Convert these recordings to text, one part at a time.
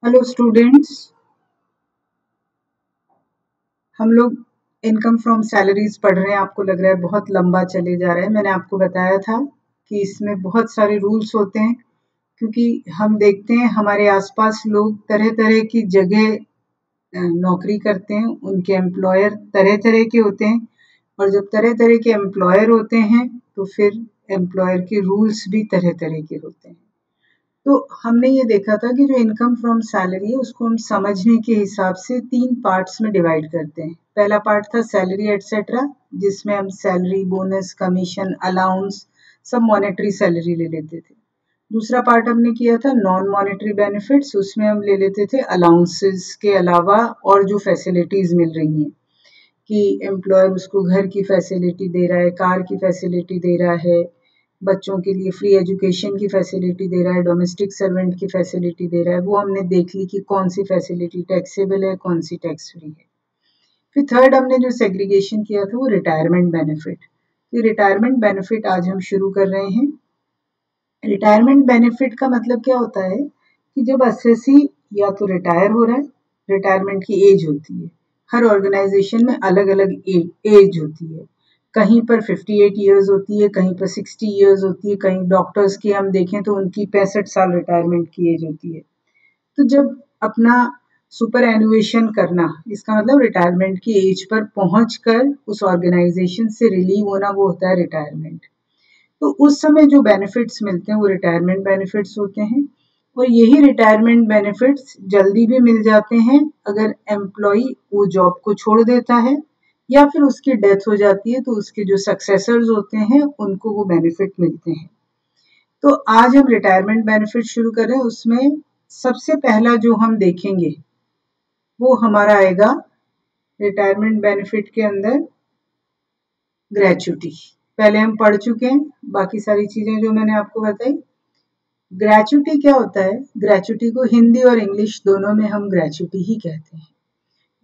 Hello students, हम लोग income from salaries पढ़ रहे हैं। आपको लग रहा है बहुत लंबा चले जा रहा है। मैंने आपको बताया था कि इसमें बहुत सारे रूल्स होते हैं, क्योंकि हम देखते हैं हमारे आसपास लोग तरह तरह की जगह नौकरी करते हैं। उनके एम्प्लॉयर तरह तरह के होते हैं, और जब तरह तरह के एम्प्लॉयर होते हैं तो फिर एम्प्लॉयर के रूल्स भी तरह तरह के होते हैं। तो हमने ये देखा था कि जो इनकम फ्रॉम सैलरी है उसको हम समझने के हिसाब से 3 पार्ट्स में डिवाइड करते हैं। पहला पार्ट था सैलरी एटसेट्रा, जिसमें हम सैलरी, बोनस, कमीशन, अलाउंस सब मॉनेटरी सैलरी ले लेते थे। दूसरा पार्ट हमने किया था नॉन मॉनेटरी बेनिफिट्स, उसमें हम ले लेते थे अलाउंसेस के अलावा और जो फैसिलिटीज मिल रही हैं, कि एम्प्लॉयर उसको घर की फैसिलिटी दे रहा है, कार की फैसिलिटी दे रहा है, बच्चों के लिए फ्री एजुकेशन की फैसिलिटी दे रहा है, डोमेस्टिक सर्वेंट की फैसिलिटी दे रहा है। वो हमने देख ली कि कौन सी फैसिलिटी टैक्सेबल है, कौन सी टैक्स फ्री है। फिर थर्ड हमने जो सेग्रीगेशन किया था वो रिटायरमेंट बेनिफिट। तो रिटायरमेंट बेनिफिट आज हम शुरू कर रहे हैं। रिटायरमेंट बेनिफिट का मतलब क्या होता है कि जब एसएससी या तो रिटायर हो रहा है, रिटायरमेंट की एज होती है। हर ऑर्गेनाइजेशन में अलग अलग एज होती है। कहीं पर 58 ईयर्स होती है, कहीं पर 60 ईयर्स होती है, कहीं डॉक्टर्स की हम देखें तो उनकी 65 साल रिटायरमेंट की एज होती है। तो जब अपना सुपर एनुएशन करना, इसका मतलब रिटायरमेंट की एज पर पहुंचकर उस ऑर्गेनाइजेशन से रिलीव होना, वो होता है रिटायरमेंट। तो उस समय जो बेनिफिट्स मिलते हैं वो रिटायरमेंट बेनिफिट्स होते हैं। और यही रिटायरमेंट बेनिफिट्स जल्दी भी मिल जाते हैं अगर एम्प्लॉय वो जॉब को छोड़ देता है, या फिर उसकी डेथ हो जाती है तो उसके जो सक्सेसर्स होते हैं उनको वो बेनिफिट मिलते हैं। तो आज हम रिटायरमेंट बेनिफिट शुरू कर रहे हैं। उसमें सबसे पहला जो हम देखेंगे वो हमारा आएगा रिटायरमेंट बेनिफिट के अंदर ग्रेच्युटी। पहले हम पढ़ चुके हैं बाकी सारी चीजें जो मैंने आपको बताई। ग्रेच्युटी क्या होता है? ग्रेच्युटी को हिंदी और इंग्लिश दोनों में हम ग्रेच्युटी ही कहते हैं।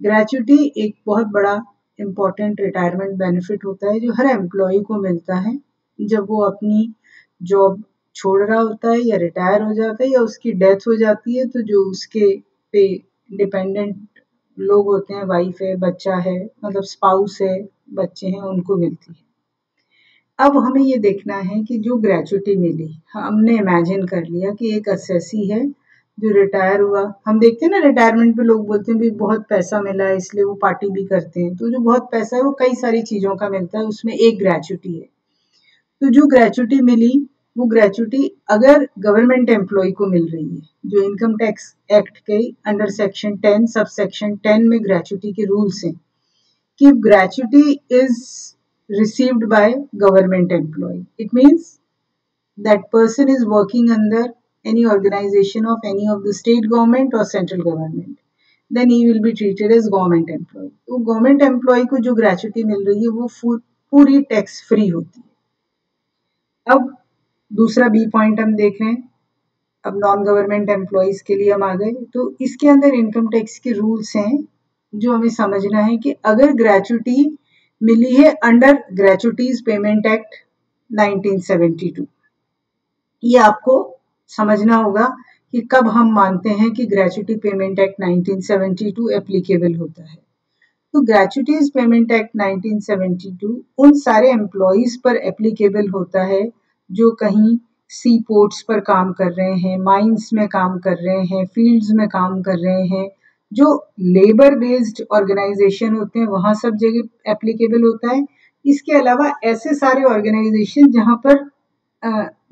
ग्रेच्युटी एक बहुत बड़ा इम्पोर्टेंट रिटायरमेंट बेनिफिट होता है जो हर एम्प्लॉय को मिलता है जब वो अपनी जॉब छोड़ रहा होता है या रिटायर हो जाता है या उसकी डेथ हो जाती है। तो जो उसके पे डिपेंडेंट लोग होते हैं, वाइफ है, बच्चा है, मतलब स्पाउस है, बच्चे हैं, उनको मिलती है। अब हमें ये देखना है कि जो ग्रेच्युटी मिली, हमने इमेजिन कर लिया कि एक असेसी है जो रिटायर हुआ। हम देखते हैं ना रिटायरमेंट पे लोग बोलते हैं भी बहुत पैसा मिला है इसलिए वो पार्टी भी करते हैं। तो जो बहुत पैसा है वो कई सारी चीजों का मिलता है, उसमें एक ग्रेच्युटी है। तो जो ग्रेच्युटी मिली वो ग्रेच्युटी अगर गवर्नमेंट एम्प्लॉय को मिल रही है, जो इनकम टैक्स एक्ट के अंडर सेक्शन 10 सब सेक्शन 10 में ग्रेच्युटी के रूल्स हैं कि gratuity is received by government employee. It means that person is working under any organization of any of the state government or central government. Then he will be treated as government employee. तो government employee को जो gratuity मिल रही है वो पूरी tax free होती है। अब दूसरा बी पॉइंट हम देख रहे हैं। अब नॉन गवर्नमेंट एम्प्लॉयज के लिए हम आ गए। तो इसके अंदर इनकम टैक्स के रूल्स हैं जो हमें समझना है कि अगर ग्रेच्युटी मिली है अंडर ग्रेच्युटीज पेमेंट एक्ट 1972, ये आपको समझना होगा कि कब हम मानते हैं कि ग्रेच्युटी पेमेंट एक्ट 1972 एप्लीकेबल होता है। तो ग्रेच्युटीज पेमेंट एक्ट 1972 उन सारे एम्प्लॉयज पर एप्लीकेबल होता है जो कहीं सी पोर्ट्स पर काम कर रहे हैं, माइंस में काम कर रहे हैं, फील्ड्स में काम कर रहे हैं, जो लेबर बेस्ड ऑर्गेनाइजेशन होते हैं वहां सब जगह एप्लीकेबल होता है। इसके अलावा ऐसे सारे ऑर्गेनाइजेशन जहां पर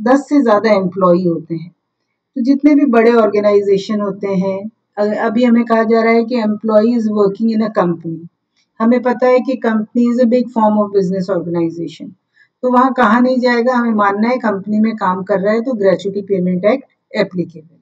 10 से ज्यादा एम्प्लॉय होते हैं। तो जितने भी बड़े ऑर्गेनाइजेशन होते हैं, अभी हमें कहा जा रहा है कि employee is working in a company. हमें पता है कि company is a big form of business organisation. तो वहां कहा नहीं जाएगा, हमें मानना है कंपनी में काम कर रहा है तो ग्रेच्युटी पेमेंट एक्ट एप्लीकेबल।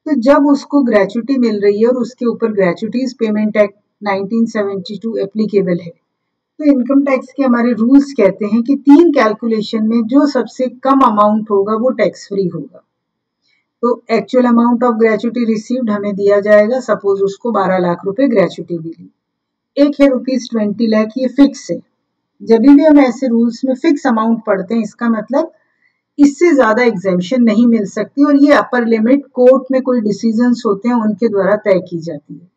तो जब उसको ग्रेच्युटी मिल रही है और उसके ऊपर ग्रेच्युटीज पेमेंट एक्ट 1972 एप्लीकेबल है, तो इनकम टैक्स के हमारे रूल्स कहते हैं कि 3 कैलकुलेशन में जो सबसे कम अमाउंट होगा वो टैक्स फ्री होगा। तो actual amount of gratuity received हमें दिया जाएगा। सपोज उसको 12 लाख रुपए ग्रेच्युटी मिली, एक है ₹20 लाख, ये फिक्स है। जब भी हम ऐसे रूल्स में फिक्स अमाउंट पढ़ते हैं इसका मतलब इससे ज्यादा एग्जेम्पशन नहीं मिल सकती और ये अपर लिमिट कोर्ट में कोई डिसीजंस होते हैं उनके द्वारा तय की जाती है।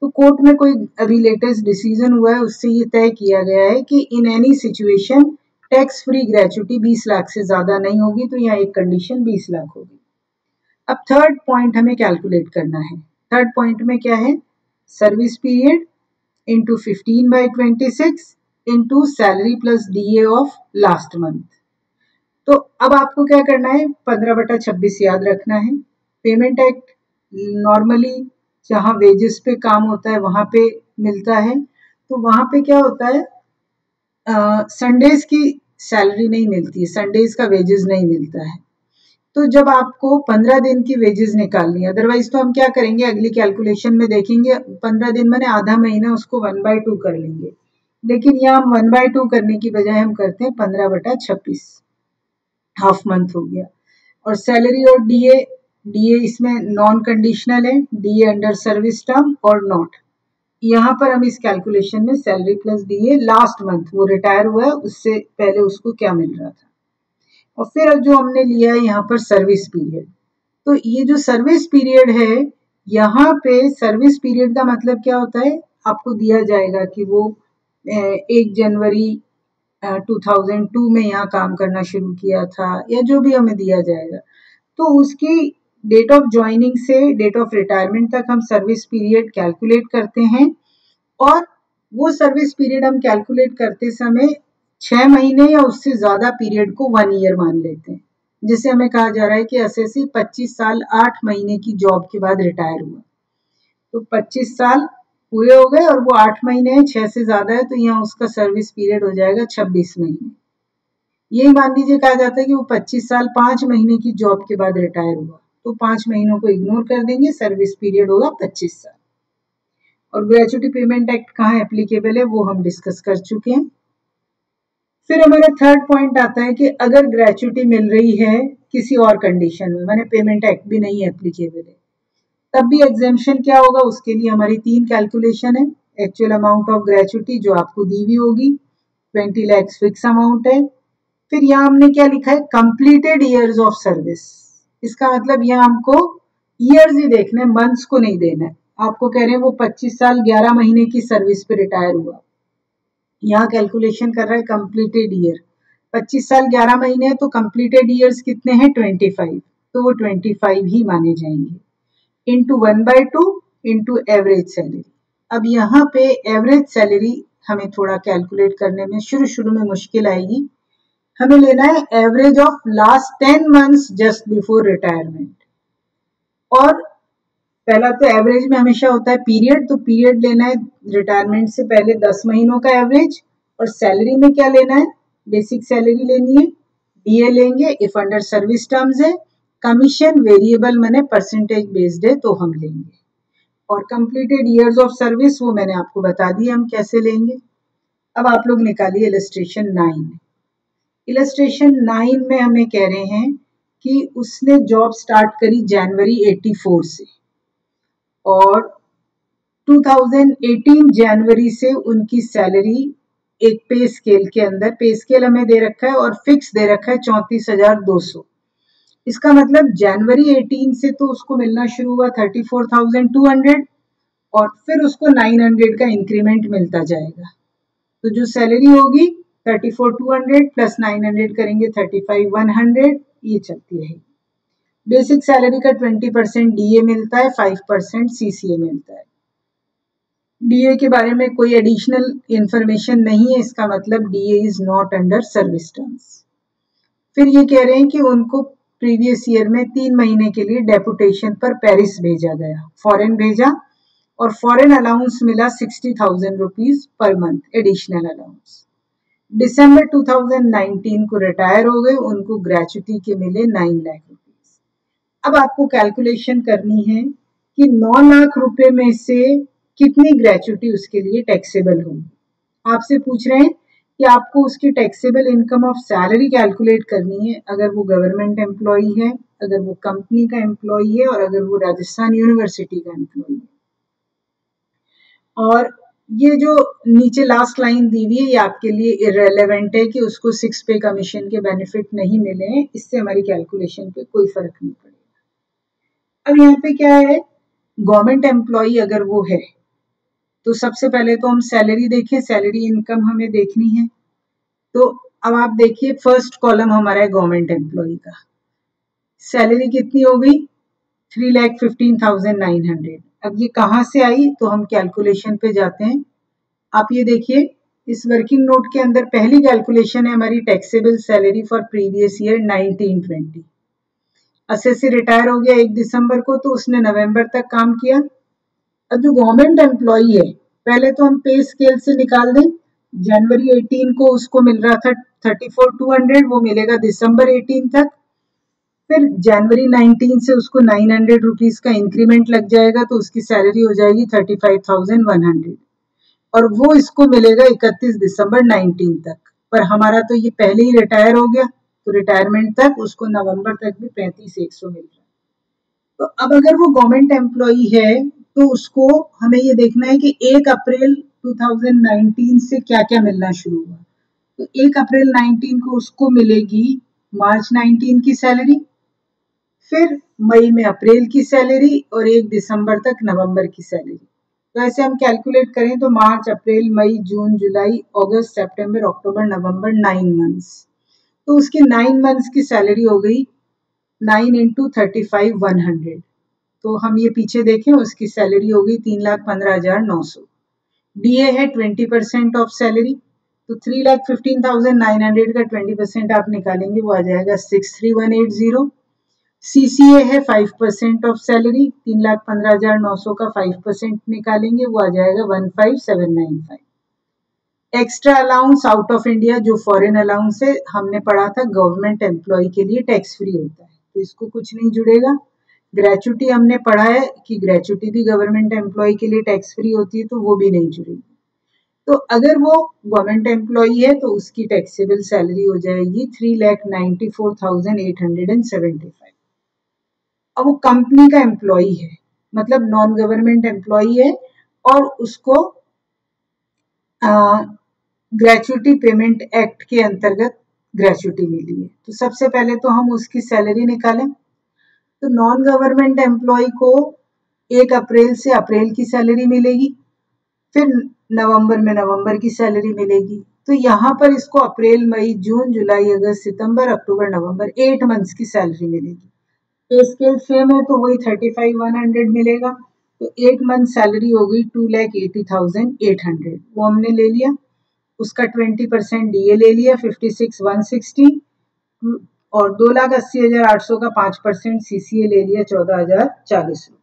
तो कोर्ट में कोई अभी लेटेस्ट डिसीजन हुआ है उससे ये तय किया गया है कि in any situation tax free gratuity 20 lakh से ज्यादा नहीं होगी, तो यहाँ एक कंडीशन 20 लाख होगी। अब थर्ड पॉइंट हमें कैलकुलेट करना है। थर्ड पॉइंट में क्या है, service period into 15/26 into salary plus DA of last month. तो अब आपको क्या करना है, 15/26 याद रखना है। पेमेंट एक्ट नॉर्मली जहाँ वेजेस पे काम होता है वहां पे मिलता है, तो वहां पे क्या होता है, संडेज की सैलरी नहीं मिलती है, संडेज का वेजेस नहीं मिलता है। तो जब आपको 15 दिन की वेजेस निकालनी है, अदरवाइज तो हम क्या करेंगे अगली कैलकुलेशन में देखेंगे, 15 दिन मैंने आधा महीना उसको 1/2 कर लेंगे, लेकिन यहाँ हम 1/2 करने की बजाय हम करते हैं 15/26, हाफ मंथ हो गया। और सैलरी और डीए इसमें नॉन कंडीशनल है, डीए अंडर सर्विस टर्म और नॉट। यहाँ पर हम इस कैलकुलेशन में salary plus DA last month वो रिटायर हुआ है उससे पहले उसको क्या मिल रहा था, और फिर जो हमने लिया है यहाँ पर सर्विस पीरियड। तो ये जो सर्विस पीरियड है, यहाँ पे सर्विस पीरियड का मतलब क्या होता है, आपको दिया जाएगा कि वो 1 जनवरी 2002 में यहाँ काम करना शुरू किया था, या जो भी हमें दिया जाएगा, तो उसकी डेट ऑफ ज्वाइनिंग से डेट ऑफ रिटायरमेंट तक हम सर्विस पीरियड कैलकुलेट करते हैं। और वो सर्विस पीरियड हम कैलकुलेट करते समय 6 महीने या उससे ज्यादा पीरियड को 1 ईयर मान लेते हैं, जिसे हमें कहा जा रहा है कि एसएससी 25 साल 8 महीने की जॉब के बाद रिटायर हुआ, तो 25 साल पूरे हो गए और वो 8 महीने हैं, 6 से ज्यादा है, तो यहाँ उसका सर्विस पीरियड हो जाएगा 26 महीने। यही मान लीजिए कहा जाता है कि वो 25 साल 5 महीने की जॉब के बाद रिटायर हुआ, तो 5 महीनों को इग्नोर कर देंगे, सर्विस पीरियड होगा 25 साल। और ग्रेचुटी पेमेंट एक्ट कहाँ एप्लीकेबल है वो हम डिस्कस कर चुके हैं। फिर हमारा थर्ड पॉइंट आता है कि अगर ग्रेचुटी मिल रही है किसी और कंडीशन में, मैंने पेमेंट एक्ट भी नहीं एप्लीकेबल है, तब भी एग्जेम्पशन क्या होगा, उसके लिए हमारी 3 कैलकुलेशन है। एक्चुअल अमाउंट ऑफ ग्रेचुटी जो आपको दी हुई होगी 20 लाख फिक्स अमाउंट है। फिर यहाँ हमने क्या लिखा है, कंप्लीटेड ईयर्स ऑफ सर्विस। इसका मतलब यहाँ हमको ईयर्स ही देखने, मंथ्स को नहीं देना है। आपको कह रहे हैं वो 25 साल 11 महीने की सर्विस पे रिटायर हुआ, यहाँ कैलकुलेशन कर रहा है कंप्लीटेड ईयर। 25 साल 11 महीने है तो कंप्लीटेड ईयर्स कितने हैं 25, तो वो 25 ही माने जाएंगे इंटू 1/2 इंटू एवरेज सैलरी। अब यहाँ पे एवरेज सैलरी हमें थोड़ा कैलकुलेट करने में शुरू में मुश्किल आएगी। हमें लेना है average of last 10 months just before retirement. और पहला तो एवरेज में हमेशा होता है पीरियड, तो पीरियड लेना है रिटायरमेंट से पहले 10 महीनों का एवरेज। और सैलरी में क्या लेना है, बेसिक सैलरी लेनी है, डीए लेंगे इफ अंडर सर्विस टर्म्स है, कमीशन वेरिएबल मैंने परसेंटेज बेस्ड है तो हम लेंगे, और कंप्लीटेड ईयर्स ऑफ सर्विस वो मैंने आपको बता दिया हम कैसे लेंगे। अब आप लोग निकालिए इलस्ट्रेशन 9। इलस्ट्रेशन 9 में हमें कह रहे हैं कि उसने जॉब स्टार्ट करी जनवरी 84 से, और 2018 जनवरी से उनकी सैलरी एक पे स्केल के अंदर, पे स्केल हमें दे रखा है और फिक्स दे रखा है 34,200। इसका मतलब जनवरी 18 से तो उसको मिलना शुरू हुआ 34,200, और फिर उसको 900 का इंक्रीमेंट मिलता जाएगा। तो जो सैलरी होगी 34,200 प्लस 900 करेंगे 35,100, ये चलती रहेगी। बेसिक सैलरी का 20% डीए मिलता है, 5% सीसीए मिलता है। डीए के बारे में कोई एडिशनल इंफॉर्मेशन नहीं है, इसका मतलब DA is not under service terms. फिर ये कह रहे हैं कि उनको प्रीवियस ईयर में 3 महीने के लिए डेपुटेशन पर पेरिस भेजा गया, फॉरेन भेजा, और फॉरेन अलाउंस मिला 60,000 rupees per month additional allowance. दिसंबर 2019 को रिटायर हो गए, उनको ग्रेचुटी के मिले 9 लाख रुपीज। अब आपको कैलकुलेशन करनी है कि 9 लाख रुपए में से कितनी ग्रेचुटी उसके लिए टैक्सेबल होगी। आपसे पूछ रहे हैं कि आपको उसकी taxable income of salary calculate करनी है, अगर वो गवर्नमेंट एम्प्लॉई है, अगर वो कंपनी का एम्प्लॉई है, और अगर वो राजस्थान यूनिवर्सिटी का एम्प्लॉई है। और ये जो नीचे लास्ट लाइन दी हुई है ये आपके लिए इररेलेवेंट है कि उसको 6 पे कमीशन के बेनिफिट नहीं मिले हैं, इससे हमारी कैलकुलेशन पे कोई फर्क नहीं पड़ेगा। अब यहाँ पे क्या है, गवर्नमेंट एम्प्लॉई अगर वो है तो सबसे पहले तो हम सैलरी देखें, सैलरी इनकम हमें देखनी है। तो अब आप देखिए फर्स्ट कॉलम हमारा है गवर्नमेंट एम्प्लॉई का, सैलरी कितनी हो गई 3,15,900। अब ये कहाँ से आई, तो हम कैलकुलेशन पे जाते हैं। आप ये देखिए इस वर्किंग नोट के अंदर पहली कैलकुलेशन है हमारी taxable salary for previous year 1920। Assessee retire हो गया 1 दिसंबर को, तो उसने नवंबर तक काम किया। अब जो गवर्नमेंट एम्प्लॉई है पहले तो हम पे स्केल से निकाल दें, जनवरी 18 को उसको मिल रहा था 34,200, वो मिलेगा दिसंबर 18 तक। फिर जनवरी 19 से उसको 900 रुपीज का इंक्रीमेंट लग जाएगा, तो उसकी सैलरी हो जाएगी 35,100 और वो इसको मिलेगा 31 दिसंबर 19 तक। पर हमारा तो ये पहले ही रिटायर हो गया, तो रिटायरमेंट तक उसको नवंबर तक भी 35,100 मिल रहा है। तो अब अगर वो गवर्नमेंट एम्प्लॉई है तो उसको हमें ये देखना है कि 1 अप्रैल 2019 से क्या क्या मिलना शुरू हुआ। तो 1 अप्रैल 19 को उसको मिलेगी मार्च 19 की सैलरी, फिर मई में अप्रैल की सैलरी और 1 दिसंबर तक नवंबर की सैलरी। तो ऐसे हम कैलकुलेट करें तो मार्च अप्रैल मई जून जुलाई अगस्त सितंबर अक्टूबर नवंबर 9 मंथ्स, तो उसकी 9 मंथ्स की सैलरी हो गई 9 इंटू 35,100। तो हम ये पीछे देखें उसकी सैलरी हो गई 3,15,900। डीए है 20% ऑफ सैलरी, तो 3,15,900 का 20% आप निकालेंगे वो आ जाएगा 63,180। सीसीए है 5% ऑफ सैलरी, 3,15,900 का 5% निकालेंगे वो आ जाएगा 15,795। Extra allowance out of India जो फॉरेन अलाउंस है हमने पढ़ा था गवर्नमेंट एम्प्लॉय के लिए टैक्स फ्री होता है, तो इसको कुछ नहीं जुड़ेगा। ग्रेचुटी हमने पढ़ा है कि ग्रेचुटी भी गवर्नमेंट एम्प्लॉय के लिए टैक्स फ्री होती है, तो वो भी नहीं जुड़ेगी। तो अगर वो गवर्नमेंट एम्प्लॉय है तो उसकी टैक्सेबल सैलरी हो जाएगी 3,94,875। अब वो कंपनी का एम्प्लॉई है, मतलब नॉन गवर्नमेंट एम्प्लॉई है और उसको ग्रेचुटी पेमेंट एक्ट के अंतर्गत ग्रेचुटी मिली है। तो सबसे पहले तो हम उसकी सैलरी निकालें। तो नॉन गवर्नमेंट एम्प्लॉय को 1 अप्रैल से अप्रैल की सैलरी मिलेगी, फिर नवंबर में नवंबर की सैलरी मिलेगी। तो यहाँ पर इसको अप्रैल मई जून जुलाई अगस्त सितंबर अक्टूबर नवंबर 8 मंथ्स की सैलरी मिलेगी। पे स्केल सेम है तो वही 35,100 मिलेगा। तो 8 मंथ सैलरी हो गई 2,80,800, वो हमने ले लिया। उसका 20% डीए ले लिया 56,160 और 2,80,800 का 5% सीसीए ले लिया 14,040 रुपए।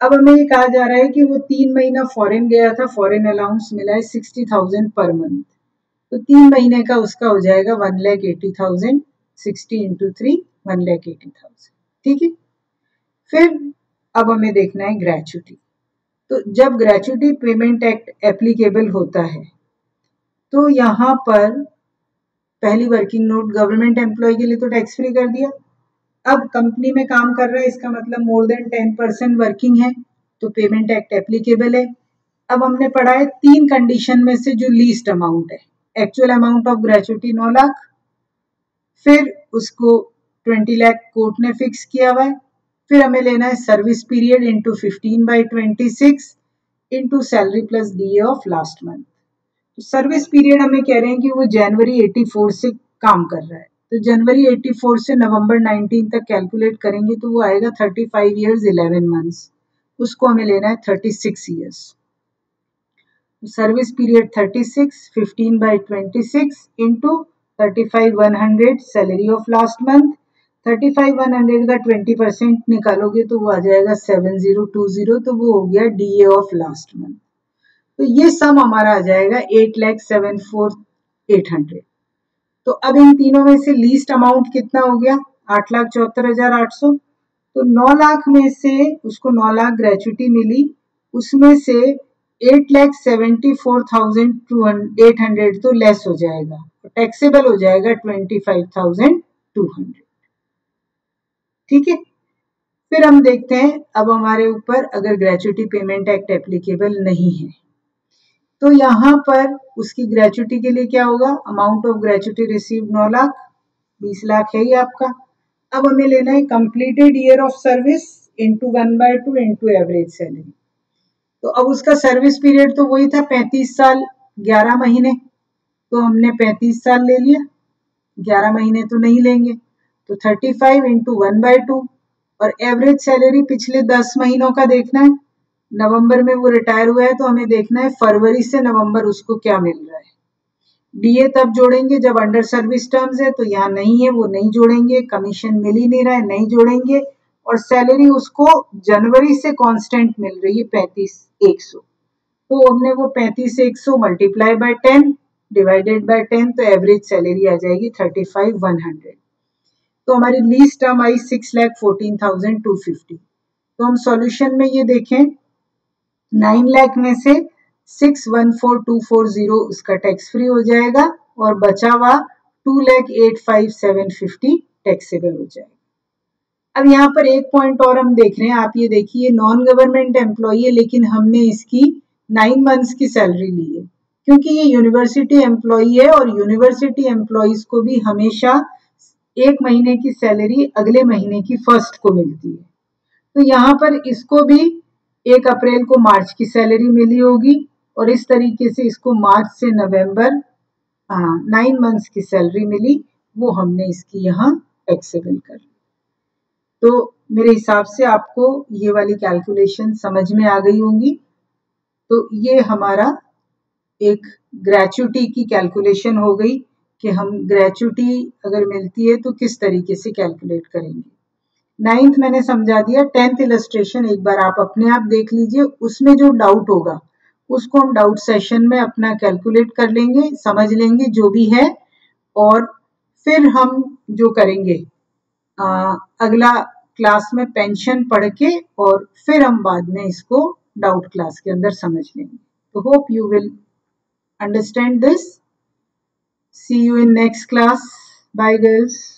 अब हमें ये कहा जा रहा है कि वो 3 महीना फॉरेन गया था, फॉरेन अलाउंस मिला है 60,000 पर मंथ, तो 3 महीने का उसका हो जाएगा 1,80,000, 60 इंटू 3 1,80,000। ठीक है। फिर अब हमें देखना है ग्रेचुटी। तो जब ग्रेचुटी पेमेंट एक्ट एप्लीकेबल होता है तो यहाँ पर पहली वर्किंग नोट गवर्नमेंट एम्प्लॉय के लिए तो टैक्स फ्री कर दिया। अब कंपनी में काम कर रहा है, इसका मतलब मोर देन 10% वर्किंग है, तो पेमेंट एक्ट एप्लीकेबल है। अब हमने पढ़ा है 3 कंडीशन में से जो लीस्ट अमाउंट है, actual amount of gratuity 9 lakh, फिर उसको 20 लाख कोर्ट ने फिक्स किया हुआ है, फिर हमें लेना है service period into 15/26 into salary plus DA of last month. तो सर्विस पीरियड हमें कह रहे हैं कि वो जनवरी 84 से काम कर रहा है, तो जनवरी 84 से नवंबर 19 तक कैलकुलेट करेंगे तो वो आएगा 35 ईयर्स 11 मंथ्स, उसको हमें लेना है 36 years. Service period 36, 15/26 into 35,100 salary of last month. 35,100 का 20% निकालोगे तो वो आ जाएगा 7,020, तो वो हो गया डीए ऑफ लास्ट मंथ। तो ये सम हमारा आ जाएगा 8,74,800। तो अब इन तीनों में से लीस्ट अमाउंट कितना हो गया 8,74,800। तो 9 लाख में से उसको 9 लाख ग्रेचुटी मिली, उसमें से 8,74,800 तो लेस हो जाएगा, टैक्सेबल हो जाएगा 25,200। ठीक है। फिर हम देखते हैं अब हमारे ऊपर अगर ग्रेचुटी पेमेंट एक्ट एप्लीकेबल नहीं है तो यहाँ पर उसकी ग्रेचुटी के लिए क्या होगा, amount of gratuity receive 9 lakh, 20 lakh है ही आपका। अब हमें लेना है completed year of service into 1/2 into average salary. तो अब उसका सर्विस पीरियड तो वही था 35 साल 11 महीने, तो हमने 35 साल ले लिया, 11 महीने तो नहीं लेंगे, तो 35 इंटू 1/2, और एवरेज सैलरी पिछले 10 महीनों का देखना है। नवंबर में वो रिटायर हुआ है तो हमें देखना है फरवरी से नवंबर उसको क्या मिल रहा है। डीए तब जोड़ेंगे जब अंडर सर्विस टर्म्स है, तो यहाँ नहीं है वो नहीं जोड़ेंगे, कमीशन मिल ही नहीं रहा है नहीं जोड़ेंगे, और सैलरी उसको जनवरी से कांस्टेंट मिल रही है 35,100, तो हमने वो 35,100 मल्टीप्लाई बाय 10 डिवाइडेड बाय 10, तो एवरेज सैलरी आ जाएगी 35,100। तो हमारी लीज टर्म आई 6,14,250। तो हम सॉल्यूशन में ये देखें 9 लाख में से 614,240 उसका टैक्स फ्री हो जाएगा और बचा हुआ 2,08,5,750 टैक्सेबल हो जाएगा। अब यहाँ पर एक पॉइंट और हम देख रहे हैं, आप ये देखिए नॉन गवर्नमेंट एम्प्लॉई है लेकिन हमने इसकी 9 मंथ्स की सैलरी ली है, क्योंकि ये यूनिवर्सिटी एम्प्लॉई है और यूनिवर्सिटी एम्प्लॉइज को भी हमेशा 1 महीने की सैलरी अगले महीने की फर्स्ट को मिलती है। तो यहाँ पर इसको भी 1 अप्रैल को मार्च की सैलरी मिली होगी और इस तरीके से इसको मार्च से नवंबर 9 मंथ्स की सैलरी मिली, वो हमने इसकी यहाँ टैक्सेबल कर ली। तो मेरे हिसाब से आपको ये वाली कैलकुलेशन समझ में आ गई होंगी। तो ये हमारा एक ग्रेचुटी की कैलकुलेशन हो गई कि हम ग्रेचुटी अगर मिलती है तो किस तरीके से कैलकुलेट करेंगे। 9th मैंने समझा दिया, 10th इलस्ट्रेशन एक बार आप अपने आप देख लीजिए, उसमें जो डाउट होगा उसको हम डाउट सेशन में अपना कैलकुलेट कर लेंगे, समझ लेंगे जो भी है, और फिर हम जो करेंगे अगला क्लास में पेंशन पढ़ के और फिर हम बाद में इसको डाउट क्लास के अंदर समझ लेंगे। तो hope you will understand this. See you in next class. Bye girls.